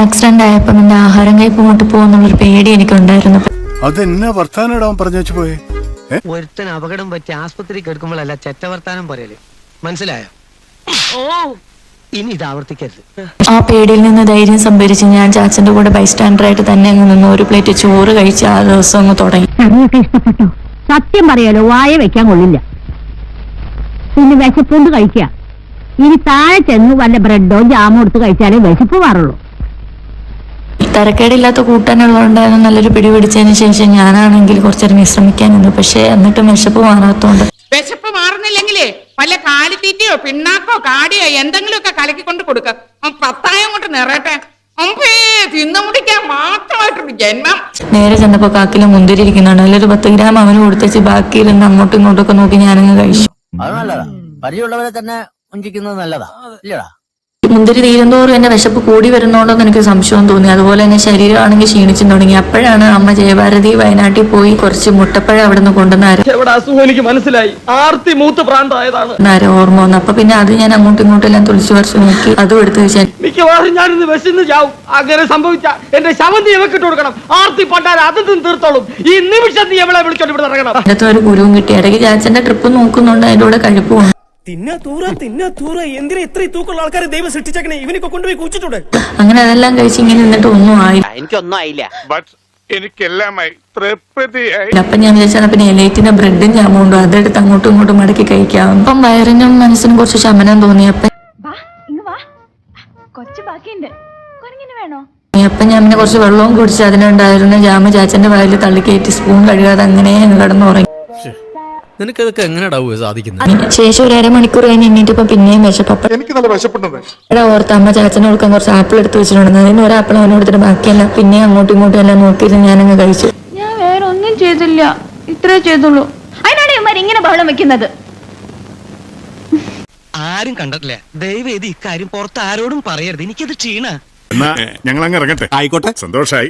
Accident ആയപ്പോൾ എന്റെ ആഹാരം കഴിപ്പ് മുട്ടിപ്പോകുന്നുള്ളൊരു പേടി എനിക്കുണ്ടായിരുന്നു. അതെന്നാ വർത്താനം പറഞ്ഞു വെച്ചു പോയെ? ഒരുത്തൻ അപകടം പറ്റി ആസ്പത്രിക്ക് എടുക്കുമ്പോഴല്ല ചെറ്റവർത്താനം പറയല്, മനസ്സിലായോ? ഇനി ഇത് ആവർത്തിക്കരുത്. ആ പേടിയിൽ നിന്ന് ധൈര്യം സംഭരിച്ച് ഞാൻ ചാച്ചന്റെ കൂടെ ബൈസ്റ്റാൻഡറായിട്ട് തന്നെ അങ്ങ് നിന്ന് ഒരു പ്ലേറ്റ് ചോറ് കഴിച്ച് ആ ദിവസം അങ്ങ് തുടങ്ങി. ഇഷ്ടപ്പെട്ടോ? സത്യം പറയാലോ, വായ വെക്കാൻ കൊള്ളില്ല. പിന്നെ വിശപ്പുണ്ട് കഴിക്കുക. ഇനി താഴെ ചെന്ന് വല്ല ബ്രെഡോ ജാമോ എടുത്ത് കഴിച്ചാലേ വിശപ്പ് മാറുള്ളൂ. തരക്കേടില്ലാത്ത കൂട്ടാനുള്ളതുകൊണ്ടായിരുന്നു നല്ലൊരു പിടി പിടിച്ചതിന് ശേഷം ഞാനാണെങ്കിൽ കുറച്ചേരം വിശ്രമിക്കാൻ നിന്നു. പക്ഷെ എന്നിട്ടും വിശപ്പ് മാറാത്തോണ്ട് വിശപ്പ് മാറുന്നില്ലെങ്കിലേ വല്ല കാലിത്തീറ്റയോ പിണ്ണാക്കോ കാടിയോ എന്തെങ്കിലുമൊക്കെ കലക്കിക്കൊണ്ട് കൊടുക്ക. പത്തായം കൊണ്ട് നിറയട്ടെ. തിന്നു മുടിക്കാൻ മാത്രമായിട്ടൊരു ജന്മം. നേരെ ചെന്നപ്പോ കാക്കില് മുന്തിരി ഇരിക്കുന്നുണ്ട്. നല്ലൊരു 10 ഗ്രാം അവന് കൊടുത്തേച്ച് ബാക്കിയിരുന്ന് അങ്ങോട്ടും ഇങ്ങോട്ടൊക്കെ നോക്കി ഞാനങ്ങ് കഴിച്ചു. അത് നല്ലതാ, പരിചയമുള്ളവരെ തന്നെ ഉഞ്ചിക്കുന്നത് നല്ലതാ, ഇല്ലടാ. മുന്തിരി തീരുന്തോറും എന്റെ വിശപ്പ് കൂടി വരുന്നോണ്ടെന്ന് എനിക്ക് സംശയം തോന്നി. അതുപോലെ തന്നെ ശരീരമാണെങ്കിൽ ക്ഷീണിച്ചു തുടങ്ങി. അപ്പോഴാണ് അമ്മ ജയഭാരതി വയനാട്ടിൽ പോയി കുറച്ച് മുട്ടപ്പഴം അവിടെ നിന്ന് കൊണ്ടുവന്ന എനിക്ക് മനസ്സിലായി, ആർത്തി മൂത്ത് പ്രാന്തായതാണ് ഓർമ്മ വന്നു. അപ്പൊ പിന്നെ അത് ഞാൻ അങ്ങോട്ടും ഇങ്ങോട്ടും എല്ലാം തുളിച്ചു പറിച്ചു നോക്കി. അതും എടുത്ത് വെച്ചാൽ മിക്കവാറും ഞാനിന്ന് വിശന്ന് ചാവും. അങ്ങനെ സംഭവിച്ച എന്റെ ശവം നീ എവക്കിട്ട് കൊടുക്കണം. ആർത്തി പണ്ടാൽ അതും തീർത്തോളും. ഈ നിമിഷം നീ എവളെ വിളിച്ചോണ്ട് ഇവിടെ ഇറങ്ങണം. അടുത്ത ഒരു ഗുരുവും കിട്ടി. ഇടയ്ക്ക് ചാച്ചന്റെ ട്രിപ്പ് നോക്കുന്നുണ്ട്, അതിന്റെ കൂടെ കഴിപ്പും. എന്തിനാ ഇത്രയും തൂക്കമുള്ള ആൾക്കാരെ ദൈവം സൃഷ്ടിച്ചേക്കണേ? ഇവനൊക്കെ കൊണ്ടുപോയി കുച്ചിട്ടുണ്ട്. അങ്ങനെ അതെല്ലാം കഴിച്ച് ഇങ്ങനെ നിന്നിട്ട് ഒന്നും ആയില്ല. എനിക്കൊന്നും ആയില്ല. എനിക്കെല്ലാമായി തൃപ്തിയായി. അപ്പൊ ഞാൻ വിചാരിച്ചാൽ പിന്നെ എലൈറ്റിന്റെ ബ്രെഡും ജാമുണ്ടോ അതെടുത്ത് അങ്ങോട്ടും ഇങ്ങോട്ടും മടക്കി കഴിക്കാം. അപ്പം വയറിനും മനസ്സിനും കുറച്ച് ശമനം തോന്നിയപ്പോ അപ്പൊ ഞാൻ പിന്നെ കുറച്ച് വെള്ളവും കുടിച്ച് അതിനുണ്ടായിരുന്ന ജാമ ചാച്ചന്റെ വായിൽ തള്ളിക്കയറ്റി സ്പൂൺ കഴുകാതെ അങ്ങനെ കിടന്നുറങ്ങി. നിനക്കതൊക്കെ എങ്ങനെയാ സാധിക്കുന്നത്? ശേഷം ഒരു അരമണിക്കൂർ കഴിഞ്ഞ് എണ്ണീറ്റപ്പോ പിന്നെയും വിശപ്പ്. എനിക്ക് നല്ല വിശപ്പുണ്ടെന്ന് ഇവിടെ ഓർത്ത് അമ്മ ചാച്ചനെ കൊടുക്കാൻ കുറച്ച് ആപ്പിൾ എടുത്ത് വെച്ചിട്ടുണ്ട്. അതിന് ഒരു ആപ്പിൾ അവന് കൊടുത്തിട്ട് ബാക്കിയല്ല പിന്നെ അങ്ങോട്ടും ഇങ്ങോട്ടും എല്ലാം നോക്കിയിട്ട് ഞാനങ്ങ് കഴിച്ചു. ഞാൻ വേറെ ഒന്നും ചെയ്തില്ല, ഇത്രേ ചെയ്തുള്ളൂ. അതിനാണ് ഇവന്മാർ ഇങ്ങനെ ബഹളം വെക്കുന്നത്. ആരും കണ്ടിട്ടില്ല. ദയവ് ചെയ്ത് ഇക്കാര്യം പുറത്ത് ആരോടും പറയരുത്. എനിക്കത് ക്ഷീണ. ഞങ്ങൾ അങ്ങ് ഇറങ്ങട്ടെ. ആയിക്കോട്ടെ, സന്തോഷായി.